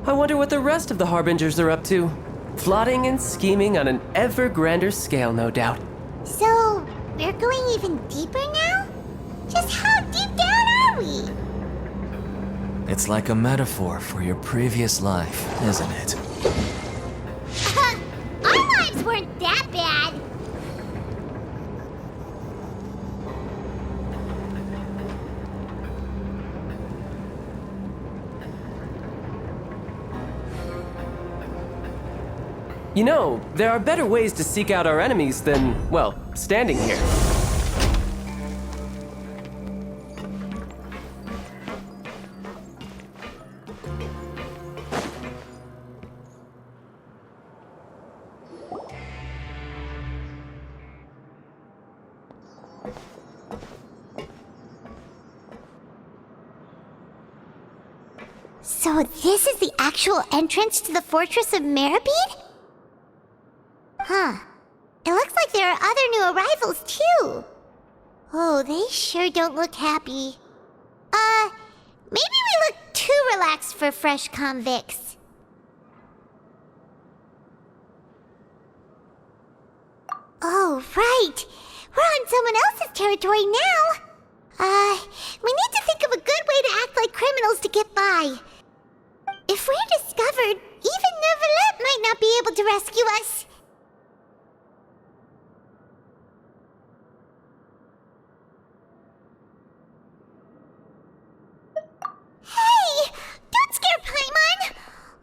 I wonder what the rest of the Harbingers are up to. Plotting and scheming on an ever grander scale, no doubt. So, we're going even deeper now? Just how deep down are we? It's like a metaphor for your previous life, isn't it? Our lives weren't that bad. You know, there are better ways to seek out our enemies than, well, standing here. So this is the actual entrance to the Fortress of Meribed? Huh. It looks like there are other new arrivals, too. Oh, they sure don't look happy. Maybe we look too relaxed for fresh convicts. Oh, right. We're on someone else's territory now. We need to think of a good way to act like criminals to get by. If we're discovered, even Neuvillette might not be able to rescue us. Hey! Don't scare Paimon!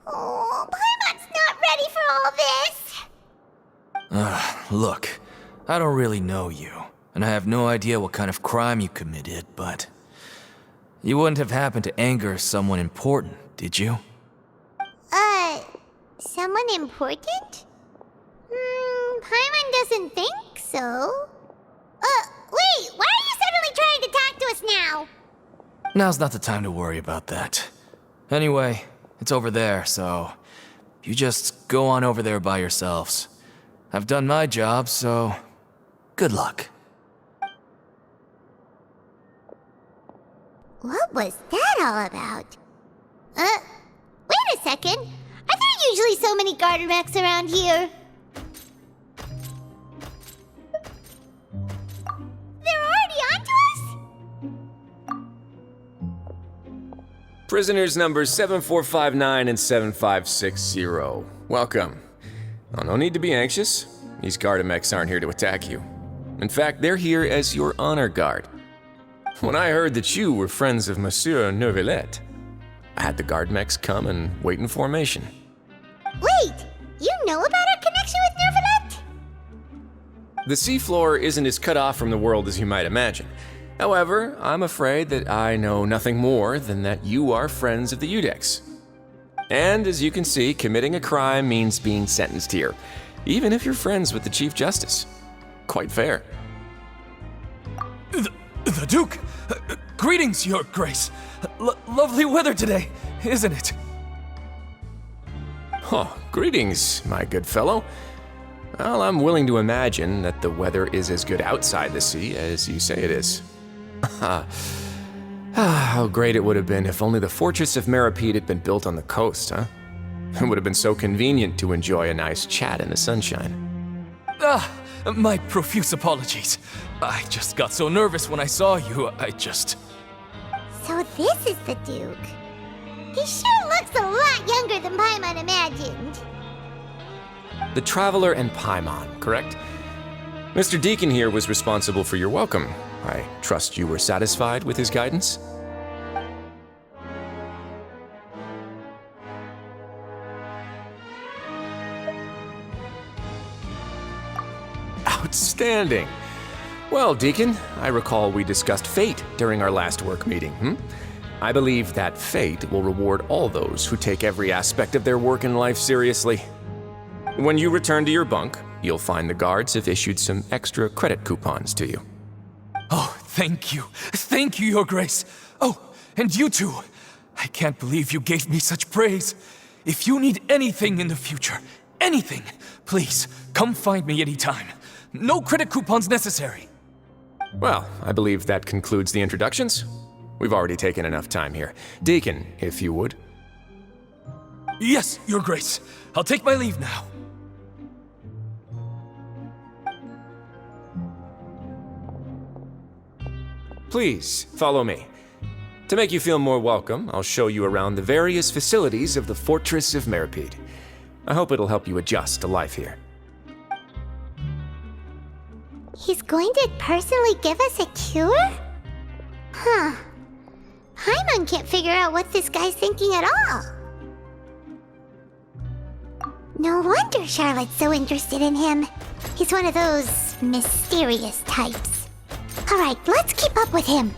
Oh, Paimon's not ready for all this! Look, I don't really know you, and I have no idea what kind of crime you committed, but... You wouldn't have happened to anger someone important, did you? Someone important? Paimon doesn't think so. Wait, why are you suddenly trying to talk to us now? Now's not the time to worry about that. Anyway, it's over there, so... You just go on over there by yourselves. I've done my job, so... Good luck. What was that all about? Wait a second. Are there usually so many garter mechs around here? They're already onto us? Prisoners numbers 7459 and 7560. Welcome. Oh, no need to be anxious. These Gardamex aren't here to attack you. In fact, they're here as your honor guard. When I heard that you were friends of Monsieur Neuvillette, I had the Gardamex come and wait in formation. Wait! You know about our connection with Neuvillette? The seafloor isn't as cut off from the world as you might imagine. However, I'm afraid that I know nothing more than that you are friends of the Udex. And as you can see, committing a crime means being sentenced here, even if you're friends with the Chief Justice. Quite fair. The Duke! Greetings, Your Grace! Lovely weather today, isn't it? Oh, greetings, my good fellow. Well, I'm willing to imagine that the weather is as good outside the sea as you say it is. How great it would have been if only the Fortress of Meribed had been built on the coast, huh? It would have been so convenient to enjoy a nice chat in the sunshine. My profuse apologies. I just got so nervous when I saw you, So this is the Duke. He sure looks a lot younger than Paimon imagined. The Traveler and Paimon, correct? Mr. Deacon here was responsible for your welcome. I trust you were satisfied with his guidance? Outstanding. Well, Deacon, I recall we discussed fate during our last work meeting, I believe that fate will reward all those who take every aspect of their work in life seriously. When you return to your bunk, you'll find the guards have issued some extra credit coupons to you. Oh, thank you. Thank you, Your Grace. Oh, and you too. I can't believe you gave me such praise. If you need anything in the future, anything, please, come find me anytime. No credit coupons necessary. Well, I believe that concludes the introductions. We've already taken enough time here. Deacon, if you would. Yes, Your Grace. I'll take my leave now. Please, follow me. To make you feel more welcome, I'll show you around the various facilities of the Fortress of Meripede. I hope it'll help you adjust to life here. He's going to personally give us a cure? Huh. Paimon can't figure out what this guy's thinking at all. No wonder Charlotte's so interested in him. He's one of those mysterious types. Alright, let's keep up with him.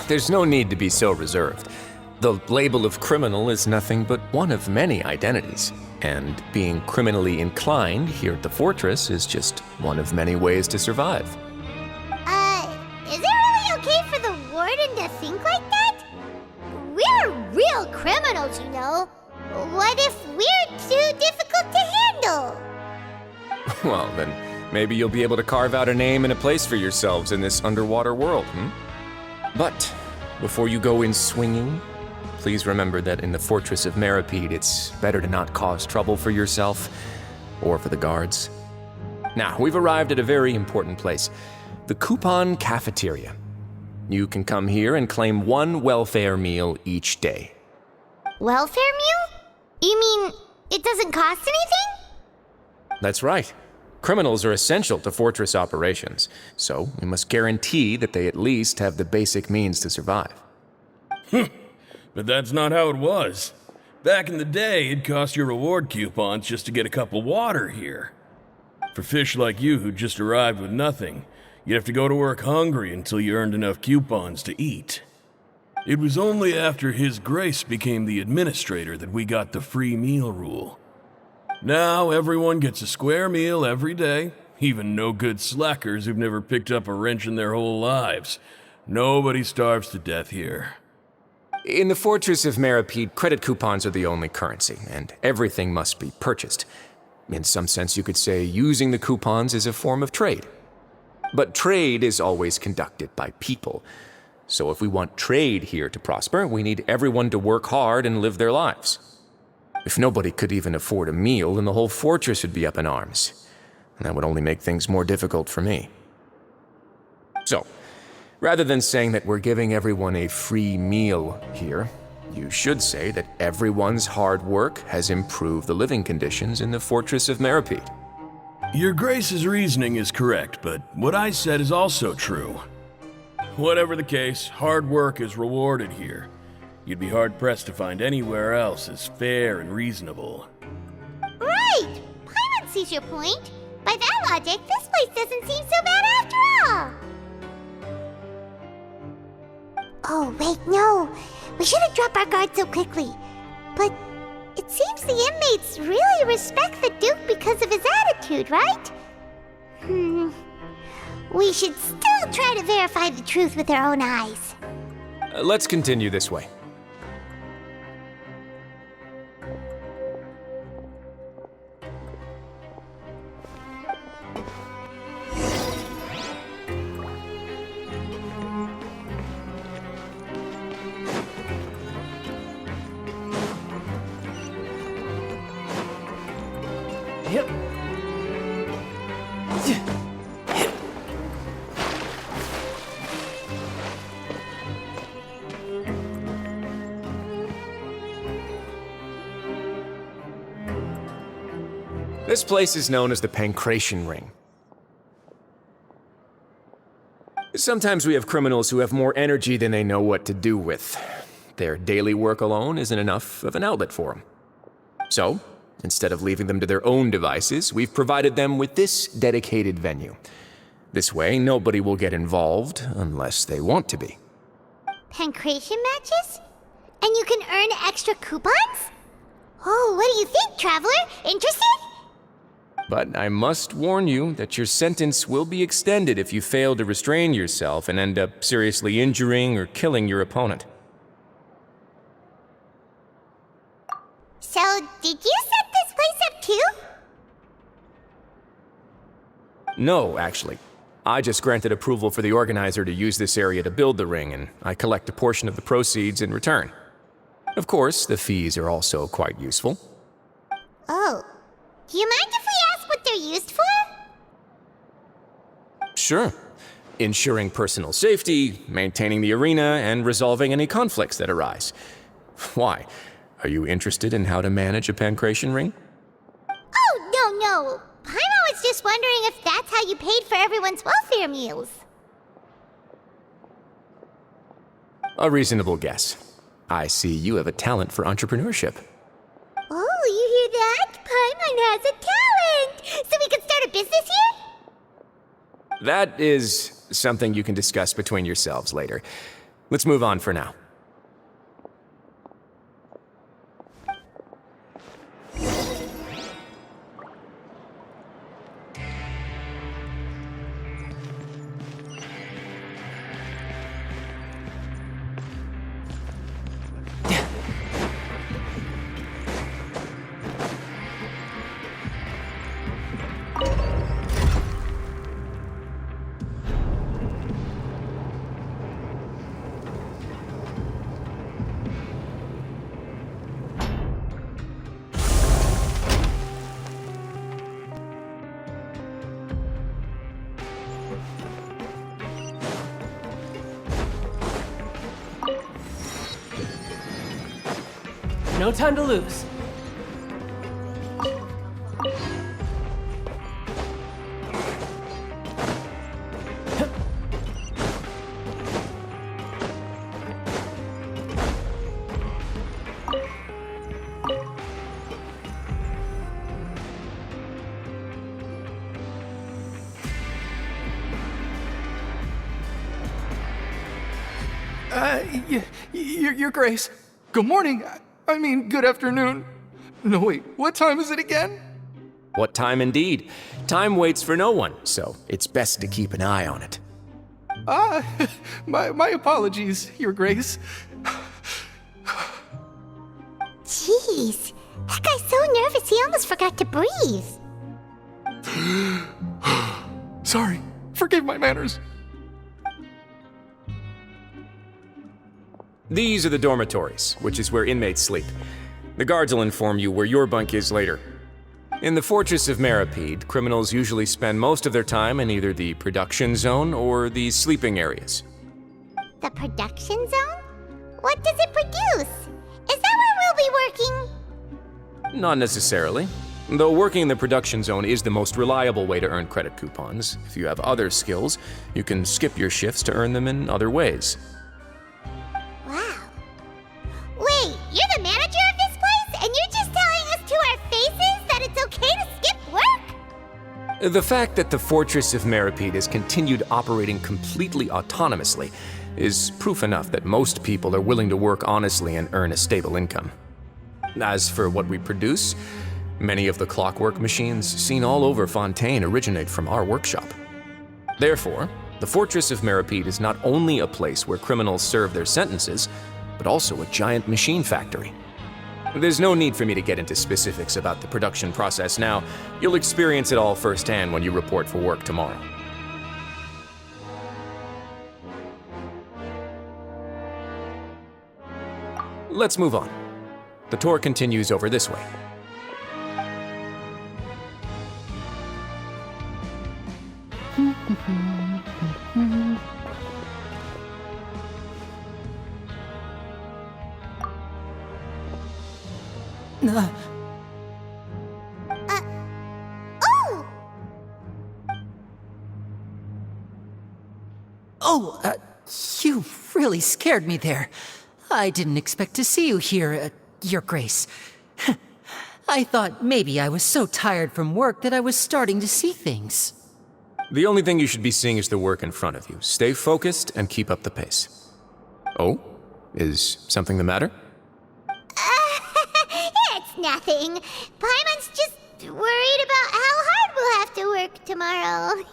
There's no need to be so reserved. The label of criminal is nothing but one of many identities, and being criminally inclined here at the fortress is just one of many ways to survive. Is it really okay for the warden to think like that? We're real criminals, you know. What if we're too difficult to handle? Well, then maybe you'll be able to carve out a name and a place for yourselves in this underwater world, But before you go in swinging, please remember that in the Fortress of Meripede, it's better to not cause trouble for yourself or for the guards. Now, we've arrived at a very important place, the Coupon Cafeteria. You can come here and claim one welfare meal each day. Welfare meal? You mean it doesn't cost anything? That's right. Criminals are essential to Fortress operations, so we must guarantee that they at least have the basic means to survive. But that's not how it was. Back in the day, it cost your reward coupons just to get a cup of water here. For fish like you who just arrived with nothing, you'd have to go to work hungry until you earned enough coupons to eat. It was only after His Grace became the administrator that we got the free meal rule. Now everyone gets a square meal every day, even no-good slackers who've never picked up a wrench in their whole lives. Nobody starves to death here. In the Fortress of Meripede, credit coupons are the only currency, and everything must be purchased. In some sense, you could say using the coupons is a form of trade. But trade is always conducted by people. So if we want trade here to prosper, we need everyone to work hard and live their lives. If nobody could even afford a meal, then the whole fortress would be up in arms. And that would only make things more difficult for me. So, rather than saying that we're giving everyone a free meal here, you should say that everyone's hard work has improved the living conditions in the Fortress of Meripede. Your Grace's reasoning is correct, but what I said is also true. Whatever the case, hard work is rewarded here. You'd be hard-pressed to find anywhere else as fair and reasonable. Right! Paimon sees your point. By that logic, this place doesn't seem so bad after all. Oh, wait, no. We shouldn't drop our guard so quickly. But it seems the inmates really respect the Duke because of his attitude, right? We should still try to verify the truth with our own eyes. Let's continue this way. Yep. This place is known as the Pancration Ring. Sometimes we have criminals who have more energy than they know what to do with. Their daily work alone isn't enough of an outlet for them. So, instead of leaving them to their own devices, we've provided them with this dedicated venue. This way, nobody will get involved unless they want to be. Pancration matches? And you can earn extra coupons? Oh, what do you think, Traveler? Interested? But I must warn you that your sentence will be extended if you fail to restrain yourself and end up seriously injuring or killing your opponent. So, did you set this place up too? No, actually. I just granted approval for the organizer to use this area to build the ring, and I collect a portion of the proceeds in return. Of course, the fees are also quite useful. Oh. Do you mind if we ask what they're used for? Sure. Ensuring personal safety, maintaining the arena, and resolving any conflicts that arise. Why? Are you interested in how to manage a pancration ring? Oh, no. Paimon was just wondering if that's how you paid for everyone's welfare meals. A reasonable guess. I see you have a talent for entrepreneurship. Oh, you hear that? Paimon has a talent! So we could start a business here? That is something you can discuss between yourselves later. Let's move on for now. No time to lose. Your Grace. Good morning. I mean, good afternoon. No, wait, what time is it again? What time indeed? Time waits for no one, so it's best to keep an eye on it. My apologies, Your Grace. Jeez, that guy's so nervous he almost forgot to breathe. Sorry, forgive my manners. These are the dormitories, which is where inmates sleep. The guards will inform you where your bunk is later. In the Fortress of Meripede, criminals usually spend most of their time in either the production zone or the sleeping areas. The production zone? What does it produce? Is that where we'll be working? Not necessarily. Though working in the production zone is the most reliable way to earn credit coupons, if you have other skills, you can skip your shifts to earn them in other ways. Wow. Wait, you're the manager of this place, and you're just telling us to our faces that it's okay to skip work? The fact that the Fortress of Meripede has continued operating completely autonomously is proof enough that most people are willing to work honestly and earn a stable income. As for what we produce, many of the clockwork machines seen all over Fontaine originate from our workshop. Therefore, the Fortress of Meripede is not only a place where criminals serve their sentences, but also a giant machine factory. There's no need for me to get into specifics about the production process now. You'll experience it all firsthand when you report for work tomorrow. Let's move on. The tour continues over this way. Oh! Oh, you really scared me there. I didn't expect to see you here, Your Grace. I thought maybe I was so tired from work that I was starting to see things. The only thing you should be seeing is the work in front of you. Stay focused and keep up the pace. Oh? Is something the matter? It's nothing. Paimon's just worried about how hard we'll have to work tomorrow.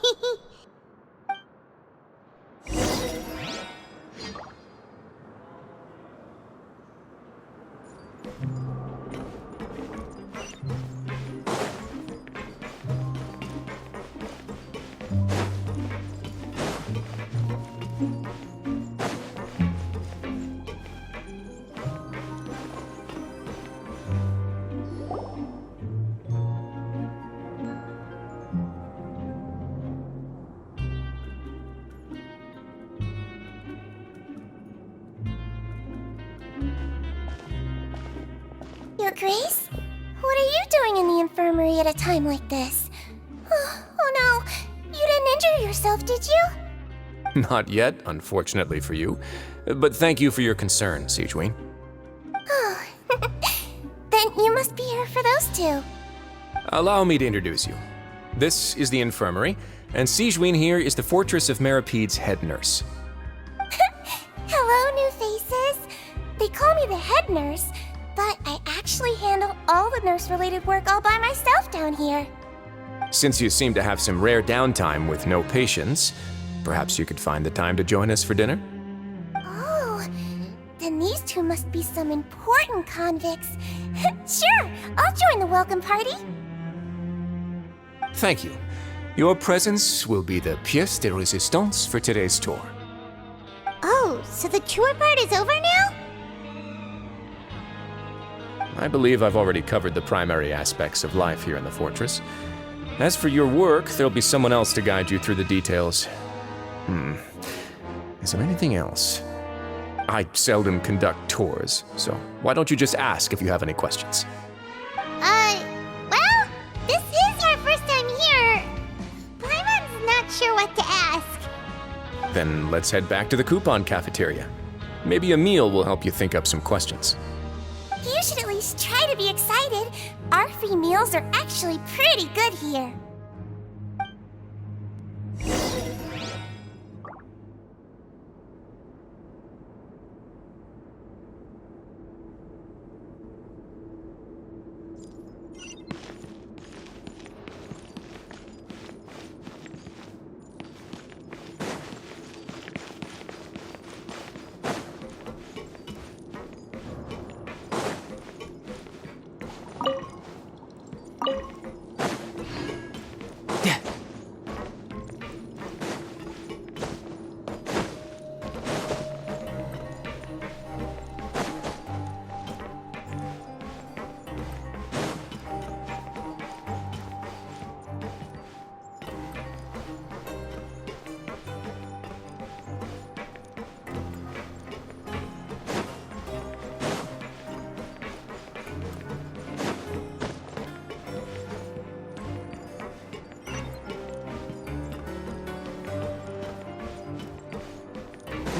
Your Grace? What are you doing in the infirmary at a time like this? Oh no, you didn't injure yourself, did you? Not yet, unfortunately for you. But thank you for your concern, Sigewin. Oh, then you must be here for those two. Allow me to introduce you. This is the infirmary, and Sigewin here is the Fortress of Merapede's head nurse. Hello, new faces. They call me the head nurse, but I actually handle all the nurse-related work all by myself down here. Since you seem to have some rare downtime with no patients, perhaps you could find the time to join us for dinner? Oh, then these two must be some important convicts. Sure, I'll join the welcome party. Thank you. Your presence will be the pièce de résistance for today's tour. Oh, so the tour part is over now? I believe I've already covered the primary aspects of life here in the fortress. As for your work, there'll be someone else to guide you through the details. Is there anything else? I seldom conduct tours, so why don't you just ask if you have any questions? Well, this is our first time here. Paimon's not sure what to ask. Then let's head back to the coupon cafeteria. Maybe a meal will help you think up some questions. You should at least try to be excited. Our free meals are actually pretty good here.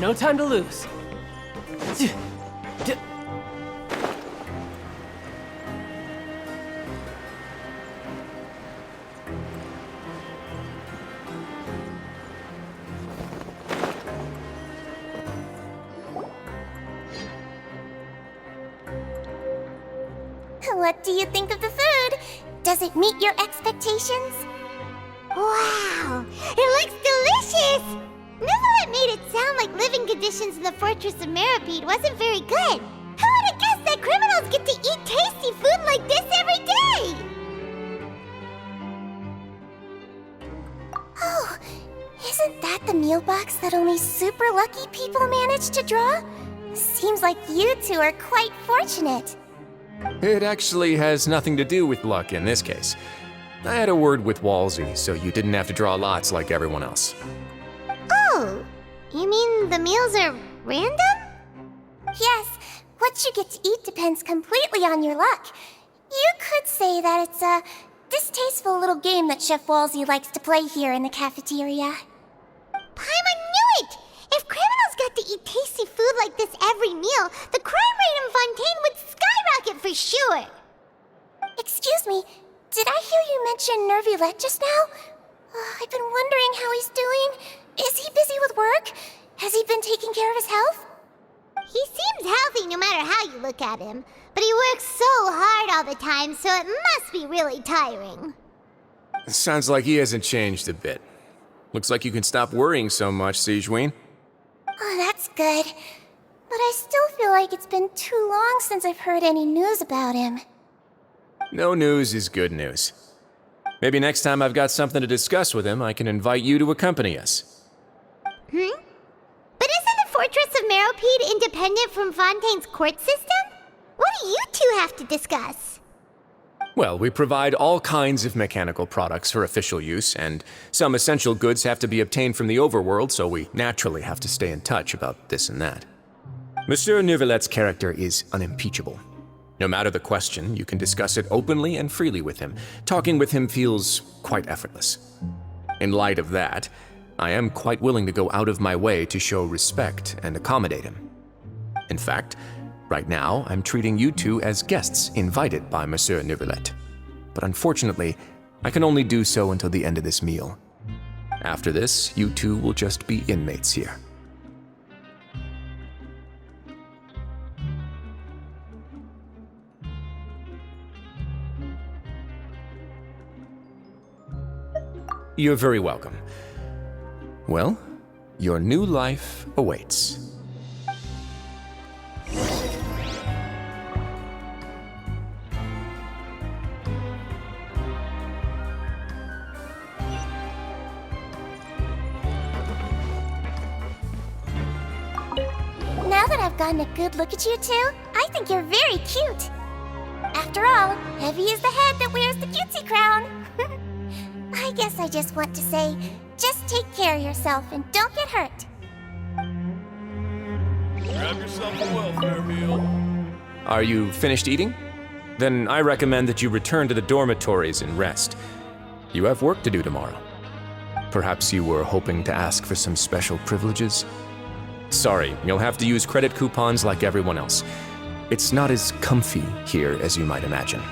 No time to lose. What do you think of the food? Does it meet your expectations? Wow, it looks delicious! Neverlet made it sound like living conditions in the Fortress of Meripede wasn't very good. Who would have guessed that criminals get to eat tasty food like this every day? Oh, isn't that the meal box that only super lucky people manage to draw? Seems like you two are quite fortunate. It actually has nothing to do with luck in this case. I had a word with Walsey, so you didn't have to draw lots like everyone else. Oh, you mean the meals are random? Yes, what you get to eat depends completely on your luck. You could say that it's a distasteful little game that Chef Walsey likes to play here in the cafeteria. Paimon knew it! If criminals got to eat tasty food like this every meal, the crime rate in Fontaine would skyrocket for sure! Excuse me, did I hear you mention Nervulette just now? I've been wondering how he's doing. Is he busy with work? Has he been taking care of his health? He seems healthy no matter how you look at him, but he work so hard all the time, so it must be really tiring. Sounds like he hasn't changed a bit. Looks like you can stop worrying so much, Sijween. Oh, that's good. But I still feel like it's been too long since I've heard any news about him. No news is good news. Maybe next time I've got something to discuss with him, I can invite you to accompany us. But isn't the Fortress of Meropide independent from Fontaine's court system? What do you two have to discuss? Well, we provide all kinds of mechanical products for official use, and some essential goods have to be obtained from the overworld, so we naturally have to stay in touch about this and that. Monsieur Neuvillette's character is unimpeachable. No matter the question, you can discuss it openly and freely with him. Talking with him feels quite effortless. In light of that, I am quite willing to go out of my way to show respect and accommodate him. In fact, right now, I'm treating you two as guests invited by Monsieur Neuvillette. But unfortunately, I can only do so until the end of this meal. After this, you two will just be inmates here. You're very welcome. Well, your new life awaits. Now that I've gotten a good look at you two, I think you're very cute. After all, Heavy is the head that wears the cutesy crown. I guess I just want to say, just take care of yourself and don't get hurt. Grab yourself a welfare meal. Are you finished eating? Then I recommend that you return to the dormitories and rest. You have work to do tomorrow. Perhaps you were hoping to ask for some special privileges? Sorry, you'll have to use credit coupons like everyone else. It's not as comfy here as you might imagine.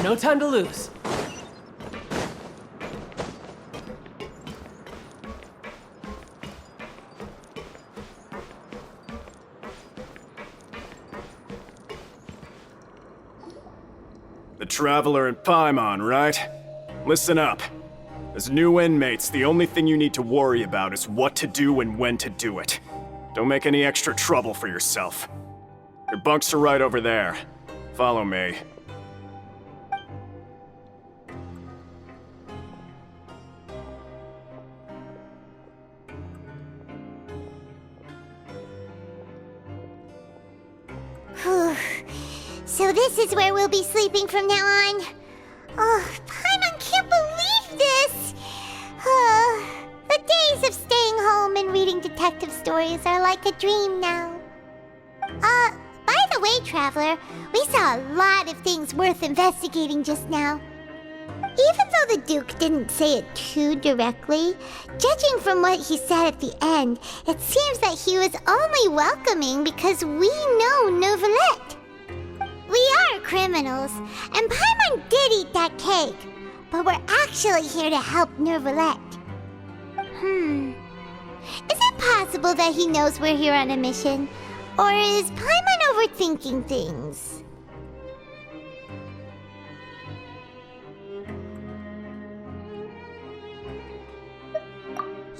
No time to lose. The Traveler and Paimon, right? Listen up. As new inmates, the only thing you need to worry about is what to do and when to do it. Don't make any extra trouble for yourself. Your bunks are right over there. Follow me. So this is where we'll be sleeping from now on. Oh, Paimon can't believe this! The days of staying home and reading detective stories are like a dream now. By the way, Traveler, we saw a lot of things worth investigating just now. Even though the Duke didn't say it too directly, judging from what he said at the end, it seems that he was only welcoming because we know Neuvillette. We are criminals, and Paimon did eat that cake, but we're actually here to help Neuvillette. Is it possible that he knows we're here on a mission? Or is Paimon overthinking things?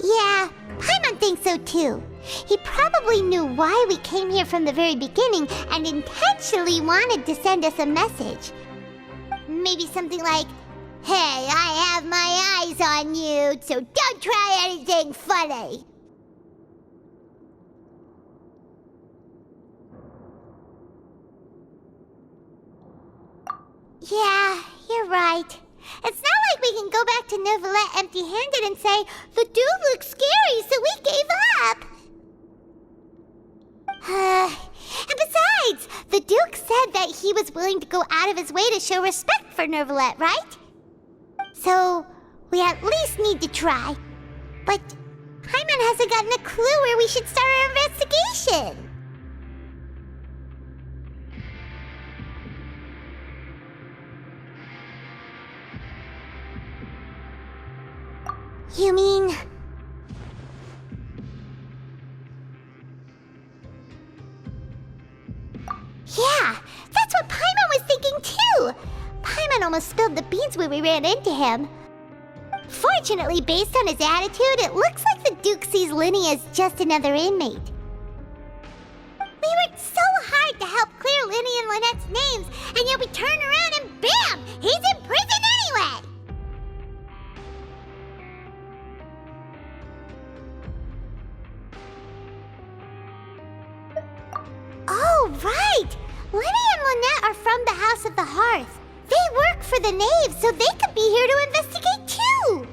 Yeah, Paimon thinks so too. He probably knew why we came here from the very beginning and intentionally wanted to send us a message. Maybe something like, "Hey, I have my eyes on you, so don't try anything funny." Yeah, you're right. It's not like we can go back to Novelette empty-handed and say, the dude looks scary, so we gave up. And besides, the Duke said that he was willing to go out of his way to show respect for Novelette, right? So, we at least need to try. But Paimon hasn't gotten a clue where we should start our investigation. You mean... Yeah, that's what Paimon was thinking too! Paimon almost spilled the beans when we ran into him. Fortunately, based on his attitude, it looks like the Duke sees Linny as just another inmate. We worked so hard to help clear Linny and Lynette's names, and yet we turn around and bam! He's in prison anyway! Oh, right! Linny and Lynette are from the House of the Hearth. They work for the Knave, so they could be here to investigate too!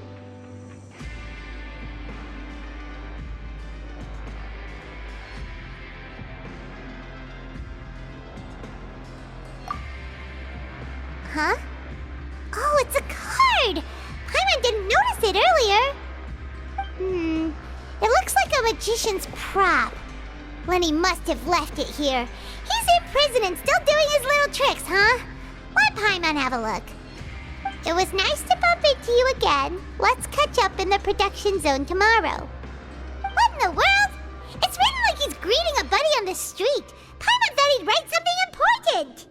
Huh? Oh, it's a card! Paimon didn't notice it earlier. It looks like a magician's prop. Lenny must have left it here. He's in prison and still doing his little tricks, huh? Let Paimon have a look. It was nice to bump into you again. Let's catch up in the production zone tomorrow. What in the world? It's written like he's greeting a buddy on the street. Paimon thought he'd write something important.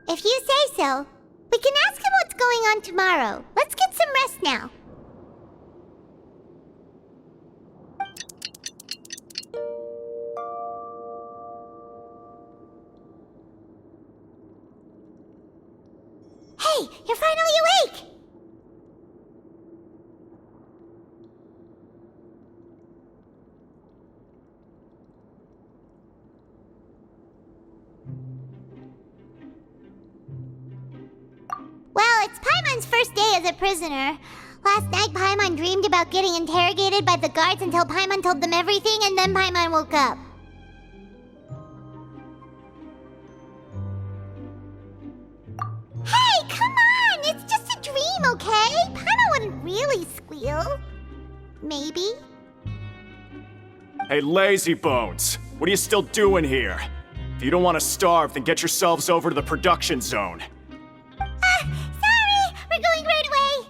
If you say so. We can ask him what's going on tomorrow. Let's get some rest now. Hey, you're finally awake! Well, it's Paimon's first day as a prisoner. Last night, Paimon dreamed about getting interrogated by the guards until Paimon told them everything, and then Paimon woke up. Hey, come on! It's just a dream, okay? Paimon wouldn't really squeal. Maybe. Hey, lazy bones! What are you still doing here? If you don't want to starve, then get yourselves over to the production zone. Sorry! We're going right away!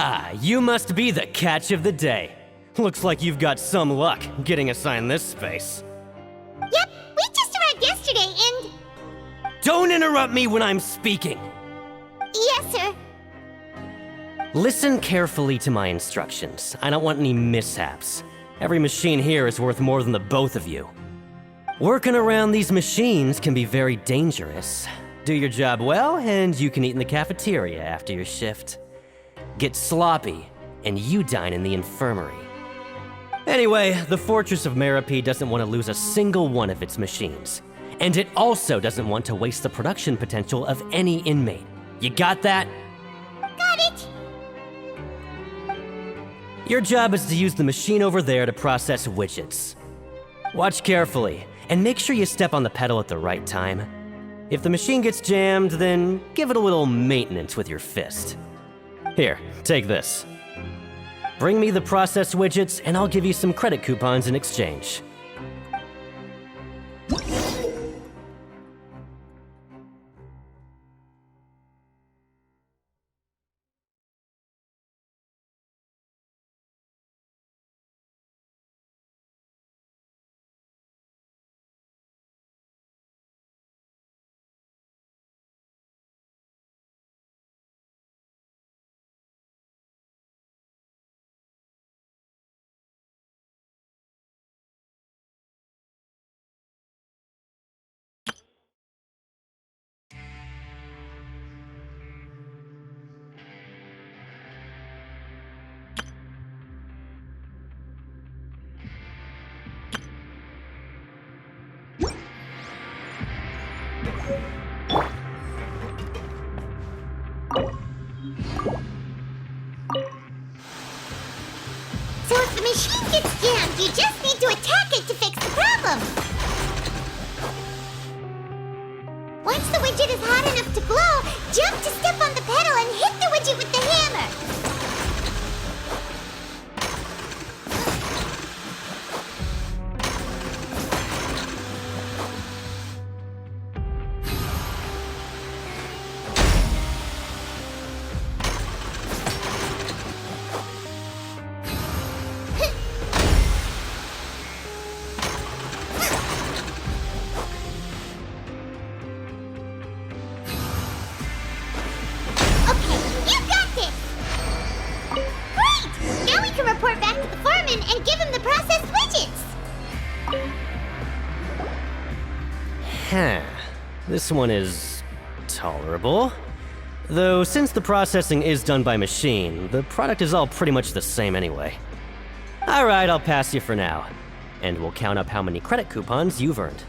Ah, you must be the catch of the day. Looks like you've got some luck getting assigned this space. Yep, we just arrived yesterday and... Don't interrupt me when I'm speaking! Yes, sir. Listen carefully to my instructions. I don't want any mishaps. Every machine here is worth more than the both of you. Working around these machines can be very dangerous. Do your job well, and you can eat in the cafeteria after your shift. Get sloppy, and you dine in the infirmary. Anyway, the Fortress of Meripede doesn't want to lose a single one of its machines. And it also doesn't want to waste the production potential of any inmate. You got that? Got it. Your job is to use the machine over there to process widgets. Watch carefully, and make sure you step on the pedal at the right time. If the machine gets jammed, then give it a little maintenance with your fist. Here, take this. Bring me the process widgets, and I'll give you some credit coupons in exchange. So if the machine gets jammed, you just need to attack it to fix the problem. Once the widget is hot enough to glow, jump to step on the pedal and hit the widget with the hammer. Report back to the foreman and give him the processed widgets! Huh. This one is tolerable. Though since the processing is done by machine, the product is all pretty much the same anyway. Alright, I'll pass you for now. And we'll count up how many credit coupons you've earned.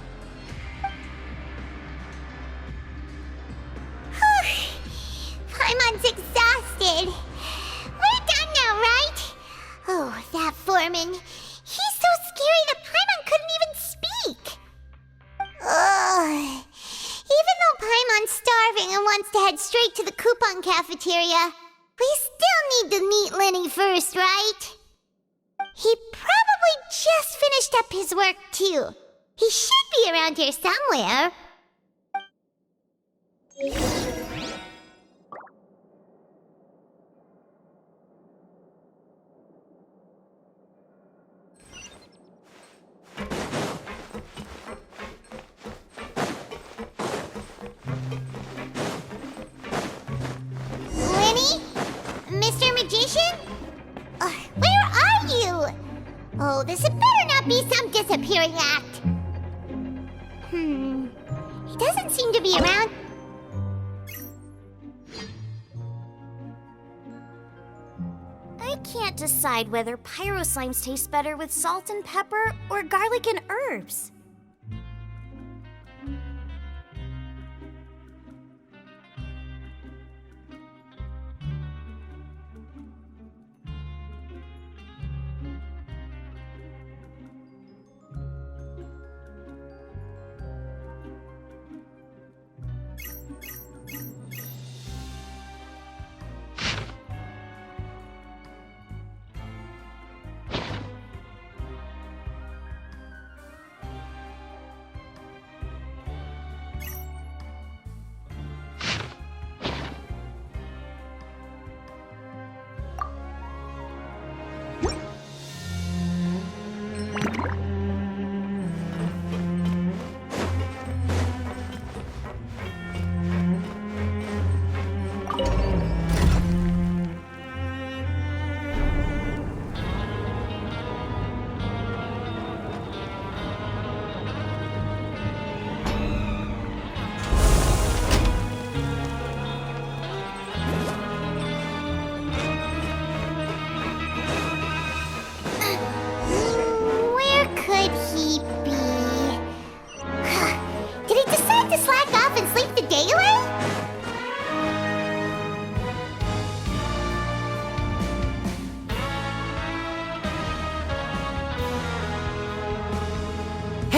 Paimon's exhausted. We're done now, right? Oh, that foreman. He's so scary that Paimon couldn't even speak. Ugh. Even though Paimon's starving and wants to head straight to the coupon cafeteria, we still need to meet Lenny first, right? He probably just finished up his work, too. He should be around here somewhere. Mr. Magician? Where are you? Oh, this had better not be some disappearing act. He doesn't seem to be around. I can't decide whether pyro slimes taste better with salt and pepper or garlic and herbs.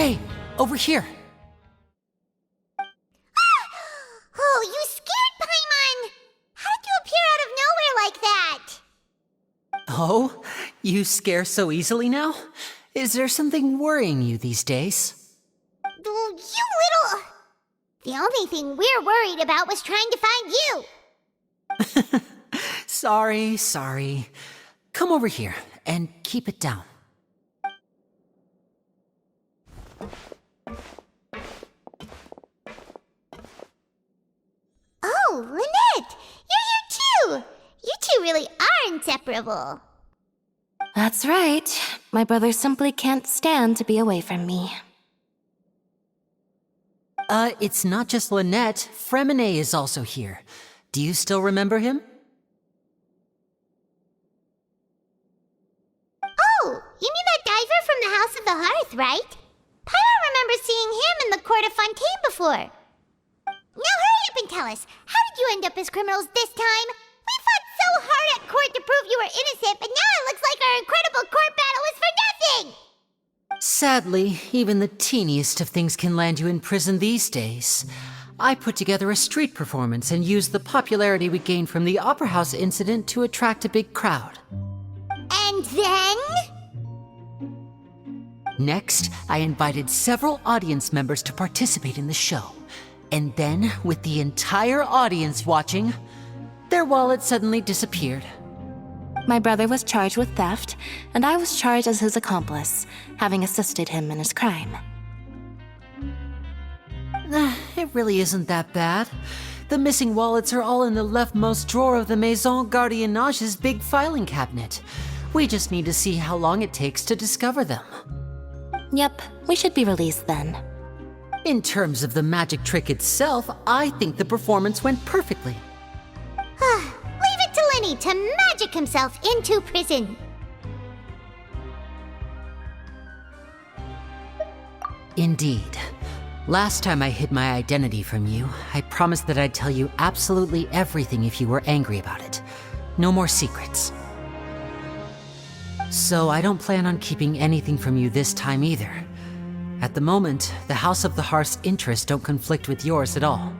Hey, over here. Oh, you scared Paimon! How did you appear out of nowhere like that? Oh, you scare so easily now? Is there something worrying you these days? Oh, you little... The only thing we're worried about was trying to find you. Sorry. Come over here and keep it down. Oh, Lynette! You're here too! You two really are inseparable. That's right. My brother simply can't stand to be away from me. It's not just Lynette. Fremine is also here. Do you still remember him? Oh, you mean that diver from the House of the Hearth, right? Pyro remembers seeing him in the Court of Fontaine before. Now hurry up and tell us, how did you end up as criminals this time? We fought so hard at court to prove you were innocent, but now it looks like our incredible court battle was for nothing! Sadly, even the teeniest of things can land you in prison these days. I put together a street performance and used the popularity we gained from the Opera House incident to attract a big crowd. And then? Next, I invited several audience members to participate in the show. And then, with the entire audience watching, their wallet suddenly disappeared. My brother was charged with theft, and I was charged as his accomplice, having assisted him in his crime. It really isn't that bad. The missing wallets are all in the leftmost drawer of the Maison Gardiennage's big filing cabinet. We just need to see how long it takes to discover them. Yep, we should be released then. In terms of the magic trick itself, I think the performance went perfectly. Leave it to Lenny to magic himself into prison. Indeed. Last time I hid my identity from you, I promised that I'd tell you absolutely everything if you were angry about it. No more secrets. So I don't plan on keeping anything from you this time either. At the moment, the House of the Hearth's interests don't conflict with yours at all.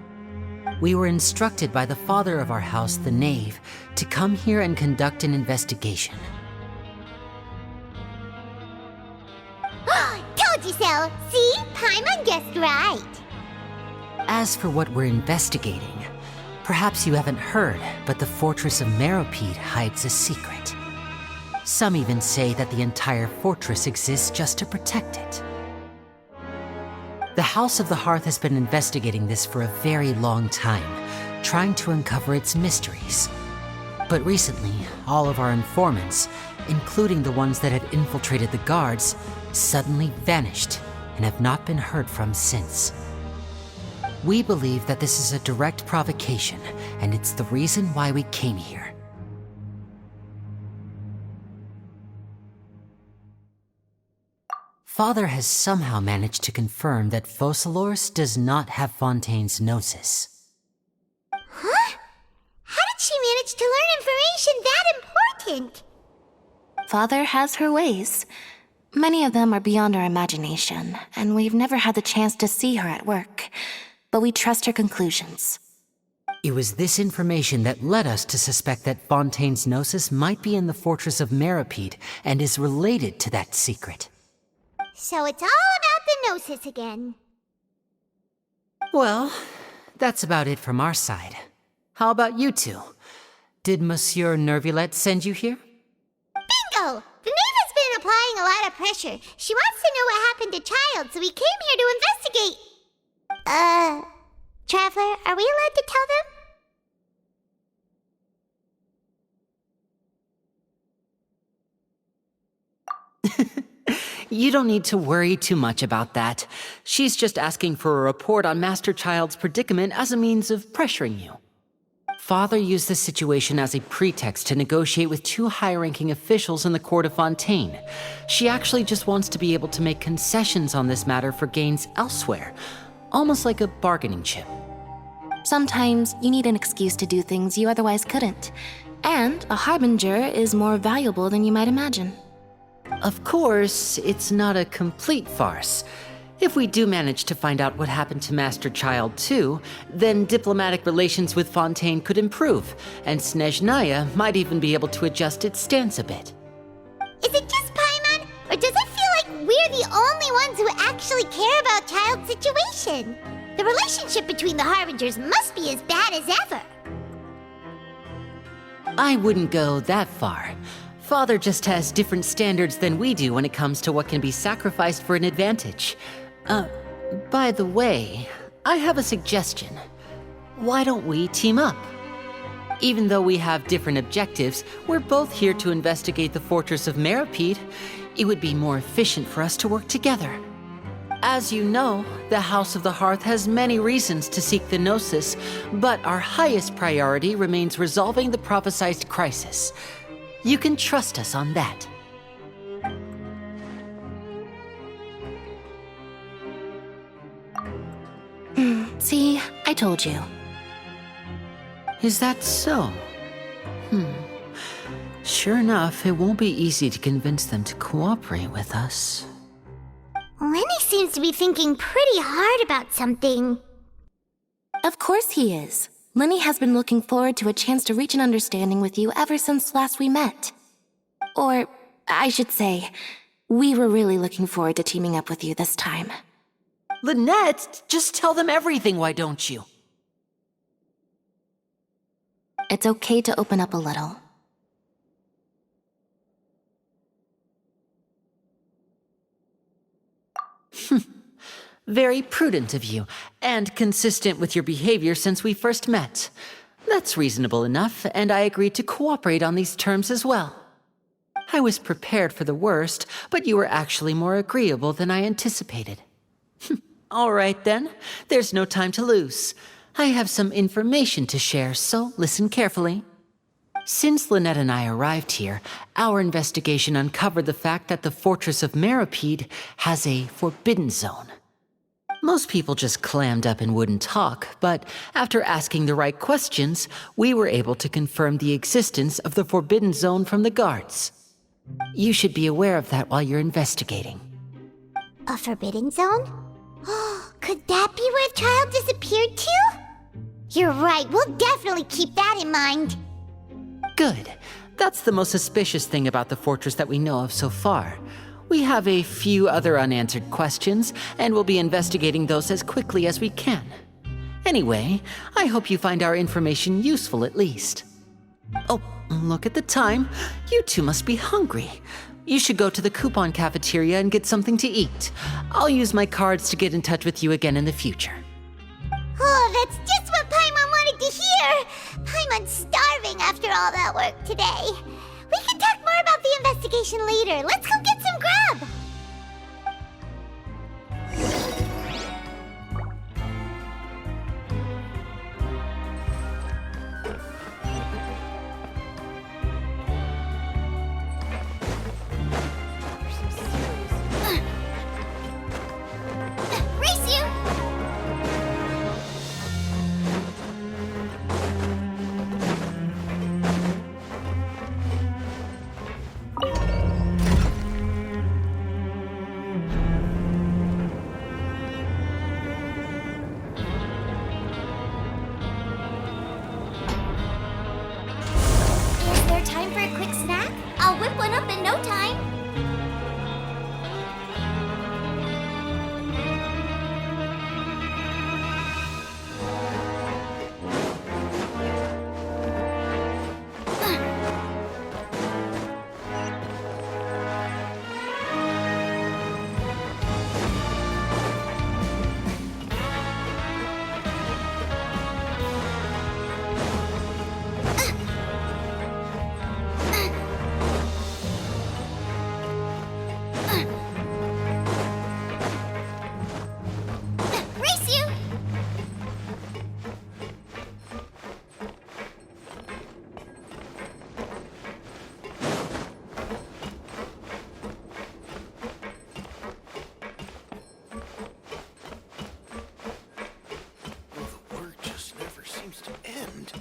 We were instructed by the father of our house, the Knave, to come here and conduct an investigation. Told you so! See? Paimon guessed right. As for what we're investigating, perhaps you haven't heard, but the fortress of Meropide hides a secret. Some even say that the entire fortress exists just to protect it. The House of the Hearth has been investigating this for a very long time, trying to uncover its mysteries. But recently, all of our informants, including the ones that had infiltrated the guards, suddenly vanished and have not been heard from since. We believe that this is a direct provocation, and it's the reason why we came here. Father has somehow managed to confirm that Focalors does not have Fontaine's gnosis. Huh? How did she manage to learn information that important? Father has her ways. Many of them are beyond our imagination, and we've never had the chance to see her at work. But we trust her conclusions. It was this information that led us to suspect that Fontaine's gnosis might be in the fortress of Meropide and is related to that secret. So it's all about the gnosis again. Well, that's about it from our side. How about you two? Did Monsieur Nervulette send you here? Bingo! The Knave has been applying a lot of pressure. She wants to know what happened to Child, so we came here to investigate. Traveler, are we allowed to tell them? You don't need to worry too much about that. She's just asking for a report on Master Child's predicament as a means of pressuring you. Father used this situation as a pretext to negotiate with two high-ranking officials in the court of Fontaine. She actually just wants to be able to make concessions on this matter for gains elsewhere, almost like a bargaining chip. Sometimes you need an excuse to do things you otherwise couldn't. And a harbinger is more valuable than you might imagine. Of course, it's not a complete farce. If we do manage to find out what happened to Master Child 2, then diplomatic relations with Fontaine could improve, and Snezhnaya might even be able to adjust its stance a bit. Is it just Paimon, or does it feel like we're the only ones who actually care about Child's situation? The relationship between the Harbingers must be as bad as ever. I wouldn't go that far. Father just has different standards than we do when it comes to what can be sacrificed for an advantage. By the way, I have a suggestion. Why don't we team up? Even though we have different objectives, we're both here to investigate the fortress of Meripede. It would be more efficient for us to work together. As you know, the House of the Hearth has many reasons to seek the Gnosis, but our highest priority remains resolving the prophesized crisis. You can trust us on that. See, I told you. Is that so? Sure enough, it won't be easy to convince them to cooperate with us. Lenny seems to be thinking pretty hard about something. Of course he is. Lenny has been looking forward to a chance to reach an understanding with you ever since last we met. Or, I should say, we were really looking forward to teaming up with you this time. Lynette, just tell them everything, why don't you? It's okay to open up a little. Very prudent of you, and consistent with your behavior since we first met. That's reasonable enough, and I agreed to cooperate on these terms as well. I was prepared for the worst, but you were actually more agreeable than I anticipated. All right then, there's no time to lose. I have some information to share, so listen carefully. Since Lynette and I arrived here, our investigation uncovered the fact that the Fortress of Meripede has a forbidden zone. Most people just clammed up and wouldn't talk, but after asking the right questions, we were able to confirm the existence of the forbidden zone from the guards. You should be aware of that while you're investigating. A forbidden zone? Could that be where Child disappeared to? You're right, we'll definitely keep that in mind. Good. That's the most suspicious thing about the fortress that we know of so far. We have a few other unanswered questions, and we'll be investigating those as quickly as we can. Anyway, I hope you find our information useful at least. Oh, look at the time. You two must be hungry. You should go to the coupon cafeteria and get something to eat. I'll use my cards to get in touch with you again in the future. Oh, that's just what Paimon wanted to hear! Paimon's starving after all that work today. We can talk more about the investigation later. Let's go get some grub! Race you! Is there time for a quick snack? I'll whip one up in no time. Race you! The work just never seems to end.